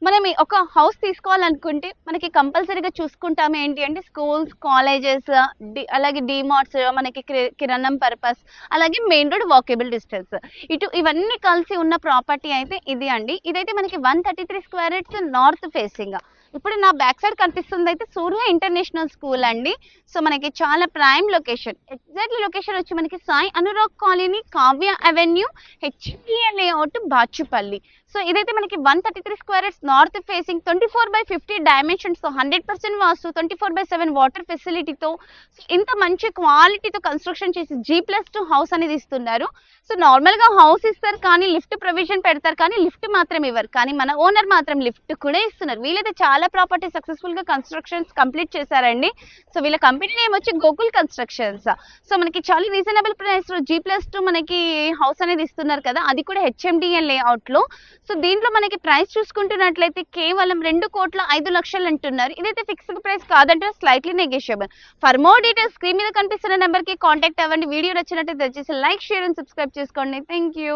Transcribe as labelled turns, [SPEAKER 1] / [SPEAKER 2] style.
[SPEAKER 1] మనం ఒక హౌస్ తీసుకోవాలనుకుంటే మనకి కంపల్సరీగా చూసుకుంటాము ఏంటి అంటే స్కూల్స్, కాలేజెస్, అలాగే డీమార్ట్స్, మనకి కిరాణం పర్పస్, అలాగే మెయిన్ రోడ్ వాకేబుల్ డిస్టెన్స్. ఇవన్నీ కలిసి ఉన్న ప్రాపర్టీ అయితే ఇది అండి. ఇదైతే మనకి 133 స్క్వేర్ యార్డ్స్ నార్త్ ఫేసింగ్. ఇప్పుడు నా బ్యాక్ సైడ్ కనిపిస్తుంది అయితే సూర్య ఇంటర్నేషనల్ స్కూల్ అండి. సో మనకి చాలా ప్రైమ్ లొకేషన్. ఎగ్జాక్ట్లీ లొకేషన్ వచ్చి మనకి Sai Anurag colony, Kavya avenue, HDL layout, Bachupally. So ఇదైతే మనకి 133 square yards north facing, 24/50 dimensions తో, 100% వాస్తు, 24/7 వాటర్ ఫెసిలిటీతో, ఇంత మంచి క్వాలిటీతో కన్స్ట్రక్షన్ చేసి G+2 హౌస్ అనేది ఇస్తున్నారు. సో నార్మల్ గా హౌస్ ఇస్తారు కానీ లిఫ్ట్ ప్రొవిజన్ పెడతారు కానీ లిఫ్ట్ మాత్రం ఇవ్వరు. కానీ మన ఓనర్ మాత్రం లిఫ్ట్ కూడా ఇస్తున్నారు. వీళ్ళైతే చాలా ప్రాపర్టీ సక్సెస్ఫుల్ గా కన్స్ట్రక్షన్స్ కంప్లీట్ చేశారండి. సో వీళ్ళ కంపెనీ నేమ్ వచ్చి గోకుల్ కన్స్ట్రక్షన్స్. సో మనకి చాలా రీజనబుల్ ప్రైస్ లో G+2 మనకి హౌస్ అనేది ఇస్తున్నారు కదా, అది కూడా హెచ్ఎండిఎల్ లేఅవుట్ లో. సో దీంట్లో మనకి ప్రైస్ చూసుకుంటున్నట్లయితే కేవలం 2,05,00,000 అంటున్నారు. ఇదైతే ఫిక్స్డ్ ప్రైస్ కాదంటే slightly negotiable. For more details screen మీద కనిపిస్తున్న నెంబర్ కి కాంటాక్ట్ అవ్వండి. వీడియో నచ్చినట్లయితే దయచేసి లైక్, షేర్ అండ్ సబ్స్క్రైబ్ చేసుకోండి. Thank you.